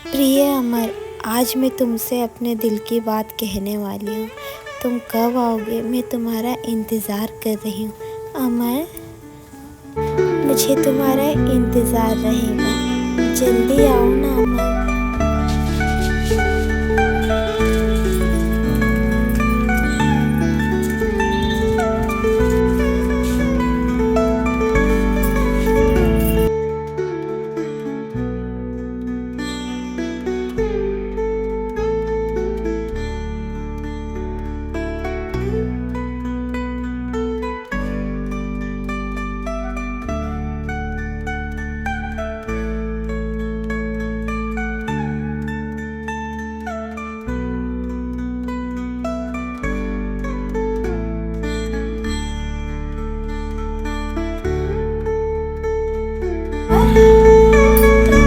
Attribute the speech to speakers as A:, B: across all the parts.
A: प्रिय अमर, आज मैं तुमसे अपने दिल की बात कहने वाली हूँ। तुम कब आओगे? मैं तुम्हारा इंतज़ार कर रही हूँ। अमर, मुझे तुम्हारा इंतज़ार रहेगा। जल्दी आओ ना अमर।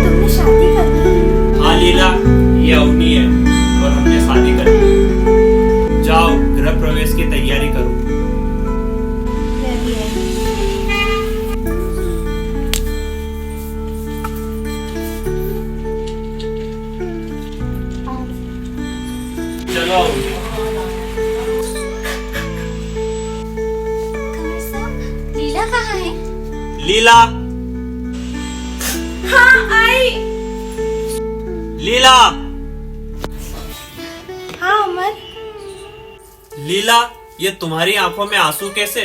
A: तुमने शादी कर ली?
B: हाँ लीला, ये अवनी है और हमने शादी कर ली। जाओ गृह प्रवेश की तैयारी करो।
A: मैं भी आई।
B: चलो अवनी।
C: कमर साहब, लीला कहाँ है?
B: लीला,
A: हाँ आई।
B: लीला,
A: हाँ अमर।
B: लीला, ये तुम्हारी आंखों में आंसू कैसे?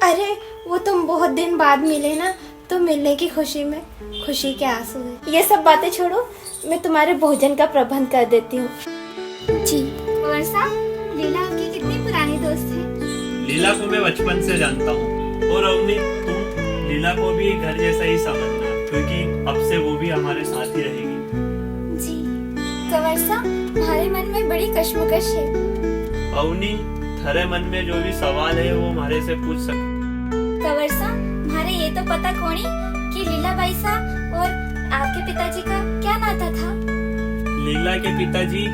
A: अरे वो तुम बहुत दिन बाद मिले ना, तो मिलने की खुशी में खुशी के आंसू है। ये सब बातें छोड़ो, मैं तुम्हारे भोजन का प्रबंध कर देती हूँ। जी।
C: कमर साहब, लीला आपकी कितनी पुरानी दोस्त है?
B: लीला को मैं बचपन से जानता हूँ और अवनी, तुम लीला को भी घर जैसा ही समझना, क्योंकि अब से वो भी हमारे साथ ही रहेगी।
C: जी। कमर साहब, हमारे मन में बड़ी कश्मकश है।
B: अवनी, थारे मन में जो भी सवाल है वो हमारे से पूछ सकते।
C: कमर साहब, हमारे ये तो पता कोनी कि लीला बाई साहब और आपके पिताजी का क्या नाता था?
B: लीला के पिताजी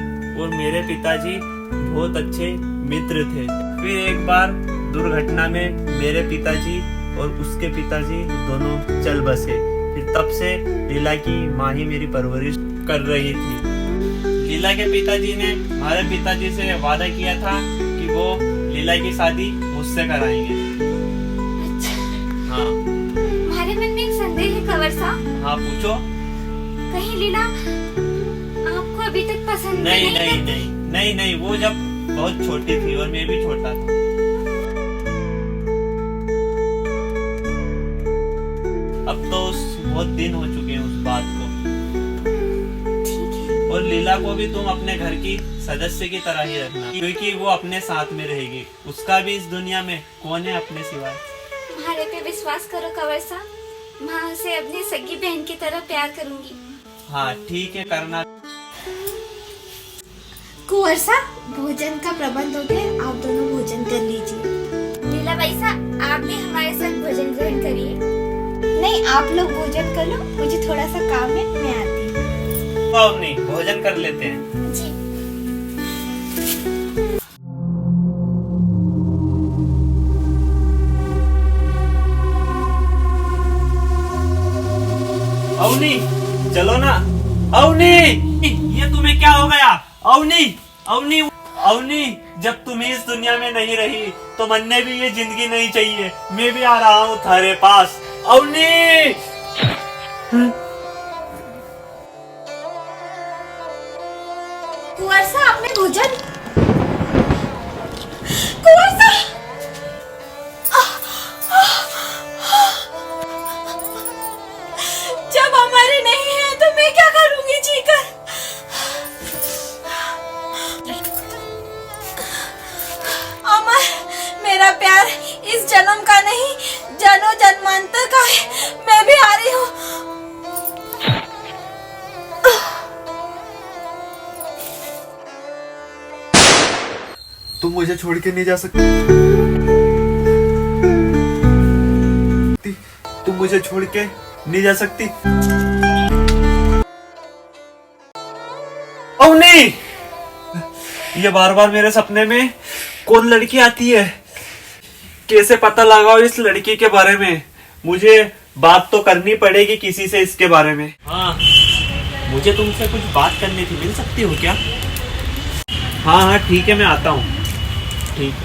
B: और मेरे पिताजी बहुत अच्छे मित्र थे। फिर एक बार दुर्घटना में मेरे पिताजी और उसके पिताजी दोनों चल बसे। फिर तब से लीला की माँ ही मेरी परवरिश कर रही थी। लीला के पिताजी ने हमारे पिताजी से वादा किया था कि वो लीला की शादी मुझसे कराएंगे।
C: अच्छा।
B: हाँ
C: हमारे मन में एक संदेह है कमर साहब।
B: हाँ, पूछो।
C: कहीं लीला आपको अभी तक पसंद
B: नहीं
C: नहीं
B: नहीं
C: करती?
B: नहीं नहीं नहीं, वो जब बहुत छोटी थी और मैं भी छोटा था। अब तो बहुत दिन हो चुके हैं उस बात को।
C: ठीक है।
B: और लीला को भी तुम अपने घर की सदस्य की तरह ही रखना, क्योंकि वो अपने साथ में रहेगी। उसका भी इस दुनिया में कौन है अपने सिवाय।
C: हमारे पे विश्वास करो कंवर साहब, मैं उसे अपनी सगी बहन की तरह प्यार करूंगी।
B: हाँ ठीक है, करना।
A: कुंवर साहब, भोजन का प्रबंध हो गया, आप दोनों भोजन कर लीजिए।
C: लीला बाई साहब, आप भी हमारे साथ भोजन ग्रहण करिए।
A: नहीं, आप लोग भोजन कर लो, मुझे थोड़ा सा काम है, मैं आती हूँ।
B: अवनी, भोजन कर लेते हैं।
C: जी।
B: अवनी, चलो ना। अवनी, ये तुम्हें क्या हो गया? अवनी, अवनी, अवनी, जब तुम इस दुनिया में नहीं रही तो मन्ने भी ये जिंदगी नहीं चाहिए। मैं भी आ रहा हूँ थारे पास। अवनी,
A: कुंवर साहब, आपने भोजन? कुंवर साहब! जब हमारे नहीं है तो मैं क्या करूंगी जीकर? अमर, मेरा प्यार इस जन्म का नहीं, जन्मों जन्मांतर का है। मैं भी आ रही हूँ।
D: तुम मुझे छोड़ के नहीं जा सकती। तुम मुझे छोड़ के नहीं जा सकती।
B: अवनी, ये बार बार मेरे सपने में कौन लड़की आती है? कैसे पता लगाओ इस लड़की के बारे में? मुझे बात तो करनी पड़ेगी किसी से इसके बारे में। हाँ, मुझे तुमसे कुछ बात करनी थी, मिल सकती हो क्या? हाँ हाँ ठीक है, मैं आता हूँ। ठीक है,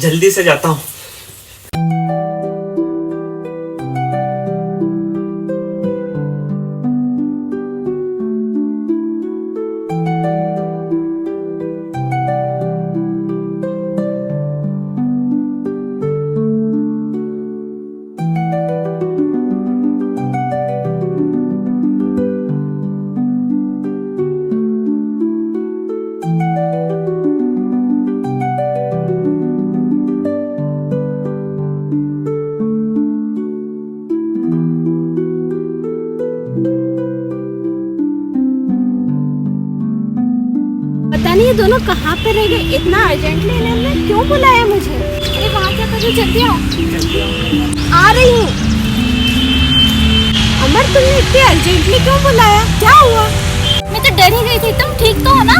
B: जल्दी से जाता हूँ।
A: पता नहीं ये दोनों कहाँ पे रह गए। इतना अर्जेंटली इन्होंने क्यों बुलाया मुझे।
C: अरे वहाँ क्या कर रही हो? जल्दी आओ।
A: आ रही हूँ। अमर तुमने इतने अर्जेंटली क्यों बुलाया, क्या हुआ?
C: मैं तो डर ही गई थी। तुम ठीक तो हो ना?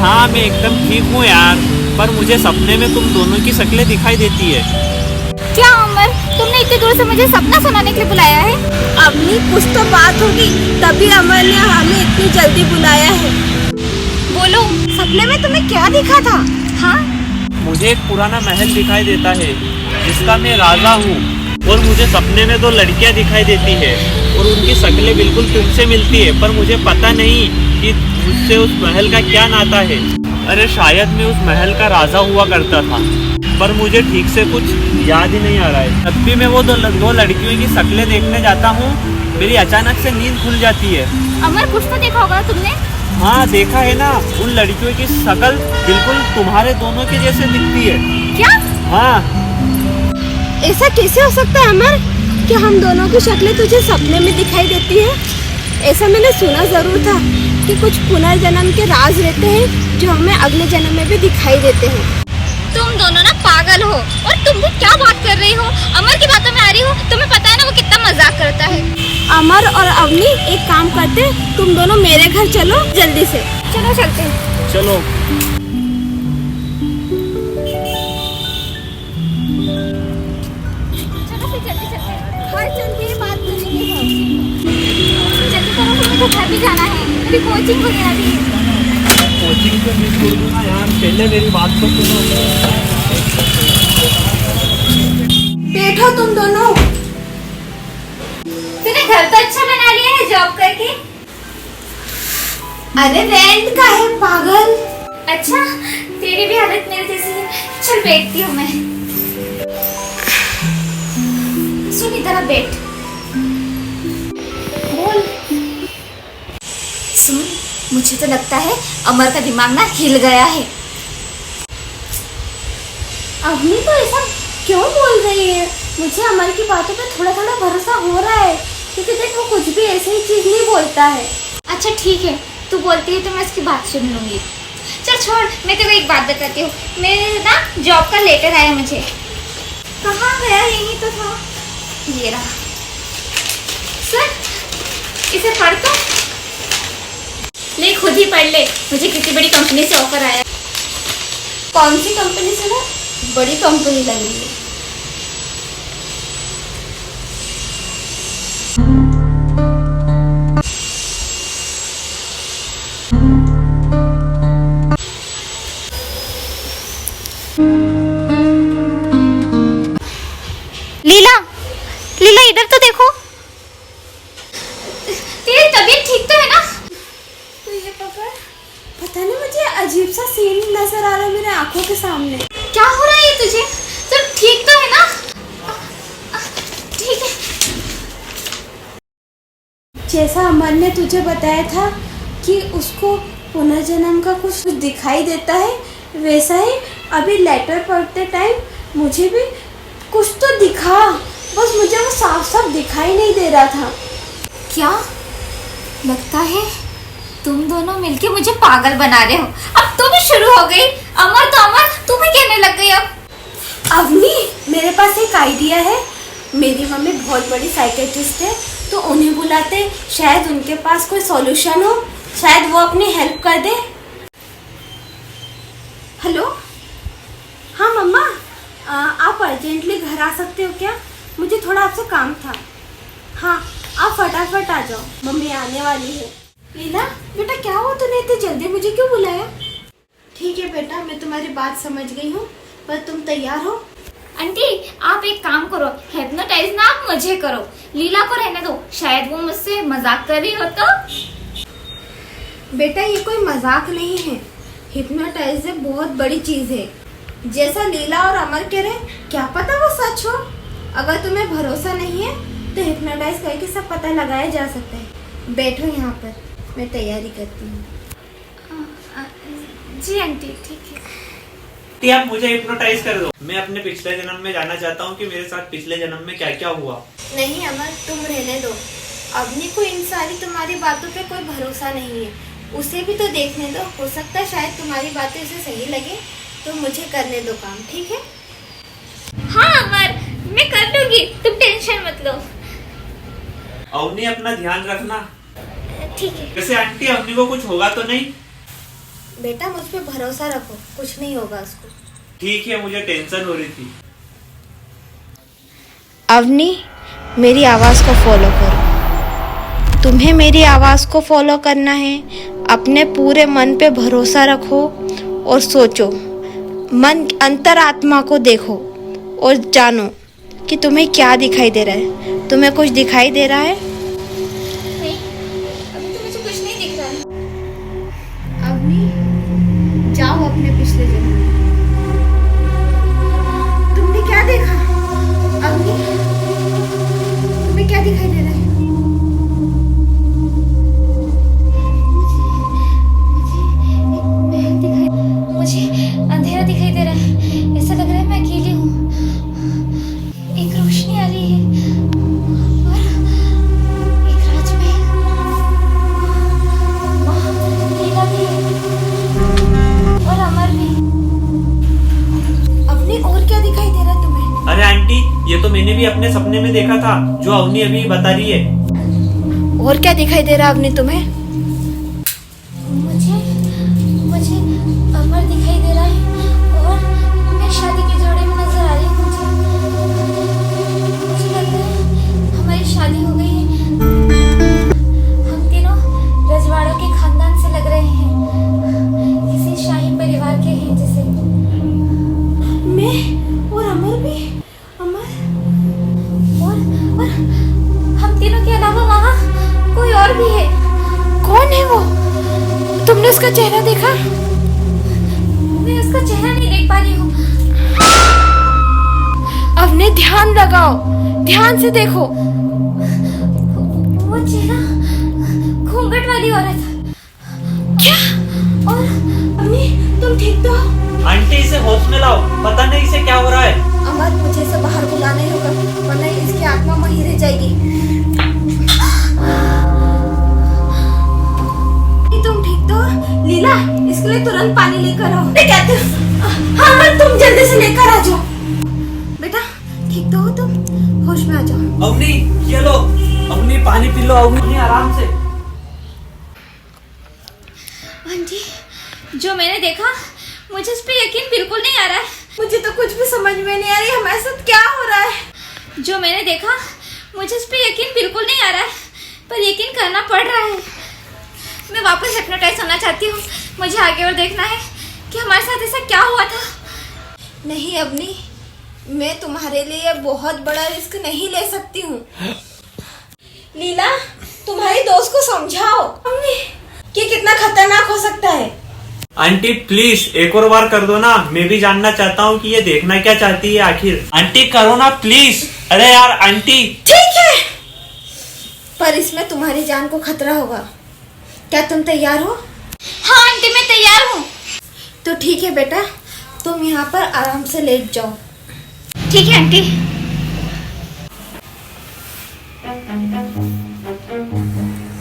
B: हाँ मैं एकदम ठीक हूँ यार, पर मुझे सपने में तुम दोनों की शक्लें दिखाई देती है।
C: क्या अमर, तुमने इतनी दूर से मुझे सपना सुनाने के लिए बुलाया है?
A: अवनी कुछ तो बात होगी, तभी अमर ने हमें इतनी जल्दी बुलाया है।
C: बोलो।
A: सपने में तुम्हें क्या दिखा था?
C: हाँ,
B: मुझे एक पुराना महल दिखाई देता है जिसका मैं राजा हूँ, और मुझे सपने में 2 लड़कियाँ दिखाई देती है और उनकी शक्लें बिल्कुल तुमसे मिलती है, पर मुझे पता नहीं कि मुझसे उस महल का क्या नाता है। अरे शायद मैं उस महल का राजा हुआ करता था, पर मुझे ठीक से कुछ याद ही नहीं आ रहा है। जब भी मैं वो दो लड़कियों की शक्लें देखने जाता हूँ, मेरी अचानक से नींद खुल जाती है।
C: अमर कुछ तो देखा होगा तुमने।
B: हाँ देखा है ना, उन लड़कियों की शक्ल बिल्कुल तुम्हारे दोनों के जैसे दिखती है।
C: क्या?
B: हाँ।
A: ऐसा कैसे हो सकता है अमर कि हम दोनों की शक्लें तुझे सपने में दिखाई देती है? ऐसा मैंने सुना जरूर था कि कुछ पुनर्जन्म के राज रहते हैं जो हमें अगले जन्म में भी दिखाई देते हैं।
C: तुम दोनों ना पागल हो, और तुम भी क्या बात कर रही हो? अमर की बातों में आ रही हो। तुम्हें पता है ना वो कितना मजाक करता है।
A: अमर और अवनी एक काम करते, तुम दोनों मेरे घर चलो जल्दी से।
C: चलो चलते हैं।
B: चलो।
C: चलो फिर जल्दी चलते हैं।
A: हाँ जल्दी बात करेंगे।
C: जल्दी करो, फिर मुझे घर भी जाना है। मेरी कोचिंग वगैरह भी है।
B: कोचिंग तो मिस कर दूंगा यार, पहले मेरी बात तो सुनो।
A: बैठो तुम दोनों।
C: तूने घर तो अच्छा बना लिया है जॉब करके।
A: अरे रेंट का है पागल।
C: अच्छा, तेरी भी हालत मेरे जैसी है। चल बैठती हूँ मैं। सुन इधर आ, बैठ।
A: बोल।
C: सुन, मुझे तो लगता है अमर का दिमाग ना हिल गया है।
A: अवनी तो ऐसा क्यों बोल रही है? मुझे अमर की बातों पे थोड़ा थोड़ा भरोसा हो रहा है, क्योंकि देख वो कुछ भी ऐसी ही चीज नहीं बोलता है।
C: अच्छा ठीक है, तू बोलती है तो मैं उसकी बात सुन लूंगी। चल छोड़, मैं तेरे को एक बात बताती हूँ। मेरे ना जॉब का लेटर आया मुझे।
A: कहाँ गया? यही तो था।
C: ये रहा। सुन, इसे पढ़ तो ले, खुद ही पढ़ ले। मुझे कितनी बड़ी कंपनी से ऑफर आया।
A: कौन सी कंपनी से? ना बड़ी कंपनी लग रही है।
C: लीला, लीला इधर तो देखो। तेरी तबीयत ठीक तो है ना?
A: तो ये पकड़। पता नहीं मुझे अजीब सा सीन नजर आ रहा है मेरे आंखों के सामने।
C: क्या हो रहा है तुझे? सब ठीक तो है ना? ठीक है।
A: जैसा अमर ने तुझे बताया था कि उसको पुनर्जन्म का कुछ दिखाई देता है, वैसा ही अभी लेटर पढ़ते टाइम मुझे भी कुछ तो दिखा, बस मुझे वो साफ साफ दिखाई नहीं दे रहा था।
C: क्या लगता है तुम दोनों मिलके मुझे पागल बना रहे हो? अब तुम भी शुरू हो गई। अमर तो अमर, तुम ही कहने लग गई अब।
A: अवनी, मेरे पास एक आइडिया है। मेरी मम्मी बहुत बड़ी साइकेट्रिस्ट है, तो उन्हें बुलाते, शायद उनके पास कोई सॉल्यूशन हो, शायद वो अपनी हेल्प कर दे। हेलो, हाँ मम्मा, आप अर्जेंटली घर आ सकते हो क्या? मुझे थोड़ा आपसे काम था। हाँ आप फटाफट आ जाओ, मम्मी आने वाली है। लीला बेटा क्या हुआ, तूने इतनी जल्दी मुझे क्यों बुलाया? ठीक है बेटा, मैं तुम्हारी बात समझ गई हूँ, पर तुम तैयार हो?
C: आंटी आप एक काम करो, हिप्नोटाइज ना आप मुझे करो, लीला को रहने दो, शायद वो मुझसे मजाक कर रही हो तो।
A: बेटा ये कोई मजाक नहीं है, हिप्नोटाइज बहुत बड़ी चीज है। जैसा लीला और अमर कह रहे, क्या पता वो सच हो। अगर तुम्हें भरोसा नहीं है तो हिप्नोटाइज करके सब पता लगाया जा सकता है। बैठो यहाँ पर, मैं तैयारी करती हूँ।
C: जी आंटी ठीक है।
B: आंटी आप मुझे हिप्नोटाइज कर दो, मैं अपने पिछले जन्म में जाना चाहता हूँ कि मेरे साथ पिछले जन्म में क्या क्या हुआ।
A: नहीं अमर, तुम रहने दो। अवनी को इन सारी तुम्हारी बातों पे कोई भरोसा नहीं है, उसे भी तो देखने दो। हो सकता है शायद तुम्हारी बातें उसे सही लगे, तो मुझे करने दो काम, ठीक है?
C: हाँ अमर मैं कर लूंगी, तुम टेंशन मत लो।
B: अवनी अपना ध्यान रखना।
C: ठीक है।
B: वैसे आंटी अवनी को कुछ होगा तो नहीं?
A: बेटा मुझ पे भरोसा रखो, कुछ नहीं होगा उसको।
B: ठीक है, मुझे टेंशन हो रही थी।
A: अवनी मेरी आवाज़ को फॉलो करो। तुम्हें मेरी आवाज़ को फॉलो करना है। अपने पूरे मन पे भरोसा रखो और सोचो, मन अंतरात्मा को देखो और जानो कि तुम्हें क्या दिखाई दे रहा है। तुम्हें कुछ दिखाई दे रहा है?
C: नहीं अभी तो मुझे कुछ नहीं दिख रहा है।
A: अवनी जाओ अपने पिछले जन्म में। तुमने क्या देखा? अवनी तुम्हें क्या दिखाई दे रहा है?
C: मुझे अंधेरा दिखाई दे रहा है, ऐसा लग रहा है मैं अकेली हूँ। एक रोशनी आ रही है और एक राजमहल, लीला भी है और अमर भी।
A: अवनी और क्या दिखाई दे रहा है तुम्हें?
B: अरे आंटी ये तो मैंने भी अपने सपने में देखा था, जो अवनी अभी बता रही है।
A: और क्या दिखाई दे रहा है अवनी तुम्हें?
C: मुझे अमर दिखाई दे रहा है और मैं शादी के जोड़े में नजर आ रही हूँ। मुझे लग रहा है हमारी शादी हो गई है। हम तीनों रजवाड़ों के खानदान से लग रहे हैं, किसी शाही परिवार के हैं जैसे।
A: मैं और अमर भी। अमर
C: और हम तीनों के अलावा वहाँ कोई और भी है।
A: कौन है वो? तुमने उसका चेहरा देखा?
C: मैं उसका चेहरा नहीं देख पा रही हूँ।
A: अवनी ध्यान लगाओ, ध्यान से देखो।
C: वो चेहरा घूंघट वाली औरत।
A: क्या? और अवनी तुम ठीक तो हो?
B: आंटी इसे होश में लाओ, पता नहीं इसे क्या हो रहा है।
A: अमर मुझे इसे बाहर बुलाना ही होगा, वरना इसकी आत्मा वहीं रह जाएगी। तुम ठीक तो हो? लीला इसके लिए तुरंत पानी लेकर आओ। मैं कहती हूँ हाँ अमर तुम जल्दी से लेकर आ जाओ। बेटा ठीक तो हो तुम? होश में आ जाओ।
B: अवनी ये लो, अवनी पानी पी लो। अवनी आराम से।
C: आंटी जो मैंने देखा मुझे इस पे यकीन बिल्कुल नहीं आ रहा है।
A: मुझे तो कुछ भी समझ में नहीं आ रही, हमारे साथ क्या हो रहा है?
C: जो मैंने देखा मुझे इस पे यकीन बिल्कुल नहीं आ रहा है, पर यकीन करना पड़ रहा है। मैं वापस हिप्नोटाइज होना चाहती हूँ। मुझे आगे और देखना है कि हमारे साथ ऐसा क्या हुआ था।
A: नहीं अवनी, मैं तुम्हारे लिए बहुत बड़ा रिस्क नहीं ले सकती हूँ। लीला तुम्हारी दोस्त को समझाओ अवनी कि कितना खतरनाक हो सकता है।
B: आंटी प्लीज एक और बार कर दो ना, मैं भी जानना चाहता हूँ कि ये देखना क्या चाहती है आखिर। आंटी करो ना प्लीज। अरे यार आंटी।
A: ठीक है, पर इसमें तुम्हारी जान को खतरा होगा। क्या तुम तैयार हो?
C: हाँ आंटी मैं तैयार हूँ।
A: तो ठीक है बेटा, तुम यहाँ पर आराम से लेट जाओ।
C: ठीक है आंटी।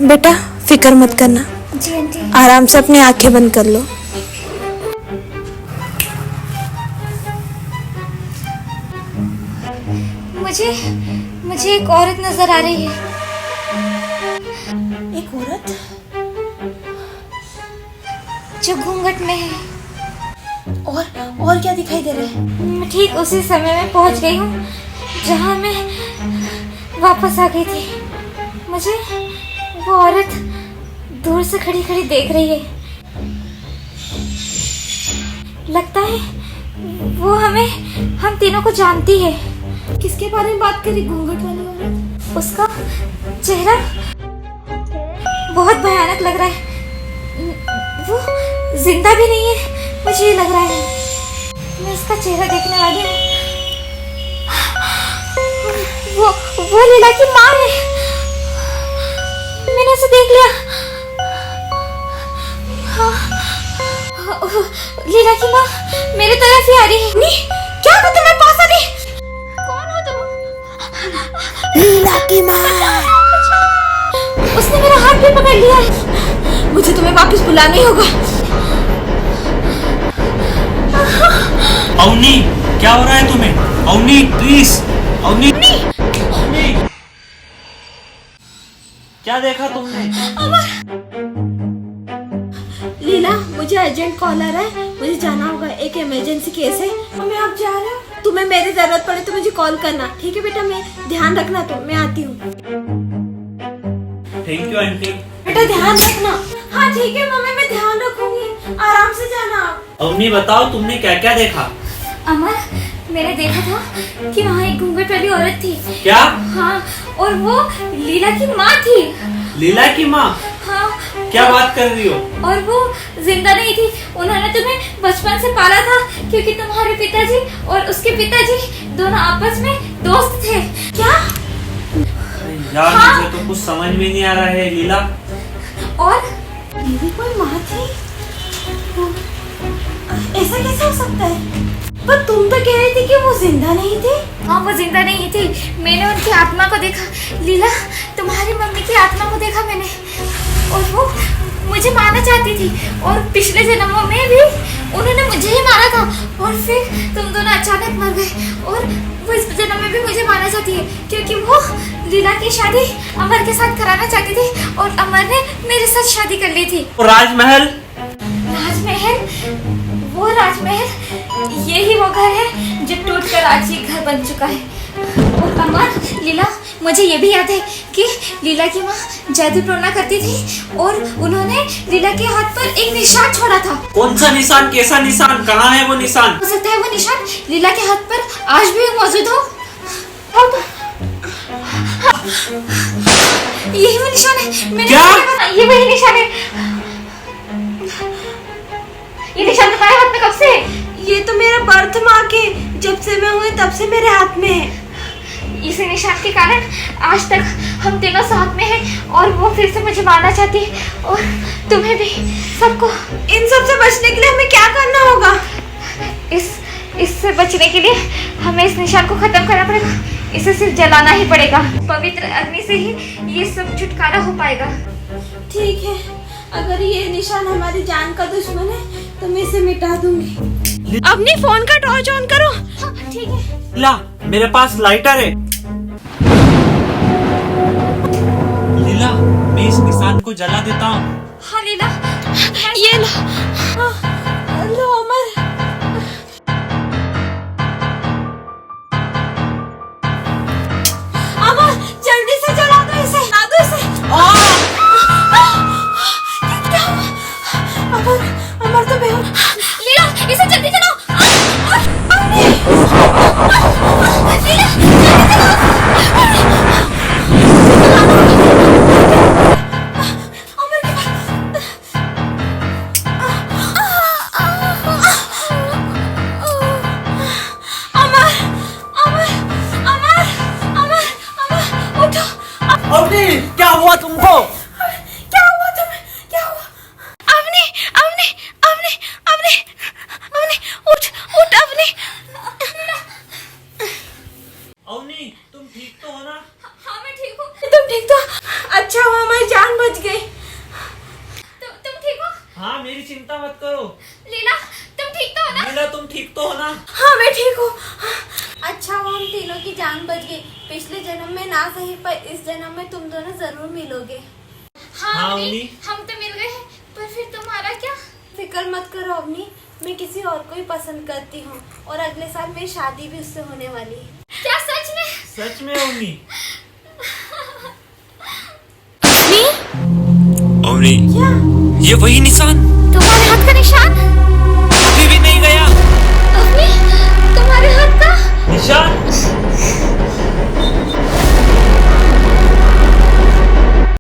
A: बेटा फिक्र मत करना,
C: जी आंटी।
A: आराम से अपनी आंखें बंद कर लो।
C: मुझे एक औरत नजर आ रही है।
A: एक औरत
C: जो घूंघट में है।
A: और क्या दिखाई दे रहा है?
C: मैं ठीक उसी समय में पहुंच गई हूँ जहाँ मैं वापस आ गई थी। मुझे वो औरत दूर से खड़ी खड़ी देख रही है। लगता है वो हम तीनों को जानती है।
A: किसके बारे में बात करी? घूंघट वाली औरत?
C: उसका चेहरा बहुत भयानक लग रहा है। वो जिंदा भी नहीं है, मुझे ये लग रहा है। मैं उसका चेहरा देखने वाली हूँ। वो लीला की माँ है। मैंने उसे देख लिया। हाँ, लीला की माँ मेरे तरफ ही आ रही है। नहीं, क्या हो तुम्हें पास आ रही? कौन हो तुम?
A: लीला की माँ।
C: उसने मेरा हाथ भी पकड़ लिया है।
A: मुझे तुम्हें वापस बुलाना ही होगा।
B: अवनी, क्या हो रहा है तुम्हें? अवनी प्लीज, अवनी। अवनी, क्या देखा तुमने?
A: लीला, मुझे अर्जेंट कॉल आ रहा है, मुझे जाना होगा, एक इमरजेंसी केस है और मैं अब जा रहा हूँ। तुम्हें मेरी जरूरत पड़े तो मुझे कॉल करना, ठीक है बेटा? मैं ध्यान रखना, तो मैं आती हूँ।
B: Thank you aunty.
A: बेटा ध्यान रखना। हाँ ठीक है मम्मी, मैं ध्यान रखूंगी, आराम से जाना आप।
B: अवनी बताओ तुमने क्या क्या देखा?
C: अमर, मैंने देखा था कि वहाँ एक घूंघट वाली औरत थी।
B: क्या?
C: हाँ, और वो लीला की माँ थी।
B: लीला की माँ?
C: हाँ।
B: क्या बात कर रही हो?
C: और वो जिंदा नहीं थी। उन्होंने तुम्हें बचपन से पाला था, क्योंकि तुम्हारे पिताजी और उसके पिताजी दोनों आपस में दोस्त थे। क्या?
B: यार
C: हाँ।
B: मुझे तो कुछ समझ में नहीं आ रहा है लीला।
C: और
A: मेरी कोई माँ थी? ऐसा कैसे हो सकता है? पर तुम तो कह रही थी कि वो जिंदा नहीं थे।
C: हाँ, वो जिंदा नहीं थी। मैंने उनकी आत्मा को देखा। लीला, तुम्हारी मम्मी की आत्मा को देखा मैंने, और वो मुझे मारना चाहती थी। और पिछले जन्मों में भी उन्होंने मुझे ही मारा था, और फिर तुम दोनों अचानक मर गए। और वो इस जन्म में भी मुझे मारना चाहती है, क्योंकि वो लीला की शादी अमर के साथ कराना चाहती थी, और अमर ने मेरे साथ शादी कर ली थी।
B: राजमहल?
C: राजमहल? वो राजमहल, यही वो घर है जो टूटकर आज ही घर बन चुका है। और अमर, लीला, मुझे ये भी याद है कि लीला की माँ जादू टोना करती थी, और उन्होंने लीला के हाथ पर एक निशान छोड़ा था।
B: कौन सा निशान? कैसा निशान? कहाँ है वो निशान?
C: हो सकता है वो निशान लीला के हाथ पर आज भी मौजूद हो। यही वो निशान है। मैंने
B: क्या?
C: ये वही निशान है। ये निशान तुम्हारे हाथ में कब से है?
A: ये तो मेरा बर्थ मार्क है, जब से मैं हुई तब से मेरे हाथ में है।
C: इसी निशान के कारण आज तक हम तीनों साथ में हैं, और वो फिर से मुझे मारना चाहती है, और तुम्हें भी, सबको।
A: इन सब से बचने के लिए हमें क्या करना होगा?
C: इससे बचने के लिए हमें इस निशान को खत्म करना पड़ेगा। इसे सिर्फ जलाना ही पड़ेगा। पवित्र अग्नि से ही ये सब छुटकारा हो पाएगा।
A: ठीक है, अगर ये निशान हमारी जान का दुश्मन है तो मैं इसे मिटा दूंगी। अपनी फोन का टॉर्च ऑन करो।
C: हाँ, ठीक है।
B: लीला, मेरे पास लाइटर है। लीला, मैं इस निशान को जला देता हूँ।
C: हाँ लीला,
A: ये लो। लो अमर। अमर, जल्दी से जला दो इसे, जला दो इसे। ये क्या हुआ? अमर तो बेहोश।
C: लीला, इसे जल्दी जलाओ।
B: अवनी, क्या हुआ तुमको?
A: क्या हुआ तुम्हें? क्या हुआ? अवनी, अवनी, अवनी, अवनी, अवनी, उठ, उठ अवनी।
B: अवनी, तुम ठीक तो हो ना?
C: हाँ, मैं ठीक हूँ।
A: तुम ठीक तो? अच्छा हुआ हमारी जान बच गई।
C: तुम ठीक हो?
B: हाँ, मेरी चिंता मत करो।
C: लीला, तुम ठीक तो हो ना?
B: लीला, तुम ठीक तो हो ना?
A: हाँ मैं ठीक हूँ। अच्छा हुआ हम तीनों की जान बच गई। पिछले जन्म में ना सही, पर इस जन्म में तुम दोनों जरूर मिलोगे।
B: हाँ,
C: अवनी,
B: अवनी।
C: हम तो मिल गए हैं, पर फिर तुम्हारा क्या?
A: फिक्र मत करो अवनी, मैं किसी और को ही पसंद करती हूँ, और अगले साल मेरी शादी भी उससे होने वाली है।
C: क्या सच में?
B: सच में अवनी?
E: ओमनी, ये वही निशान।
C: तुम्हारे हाथ का निशान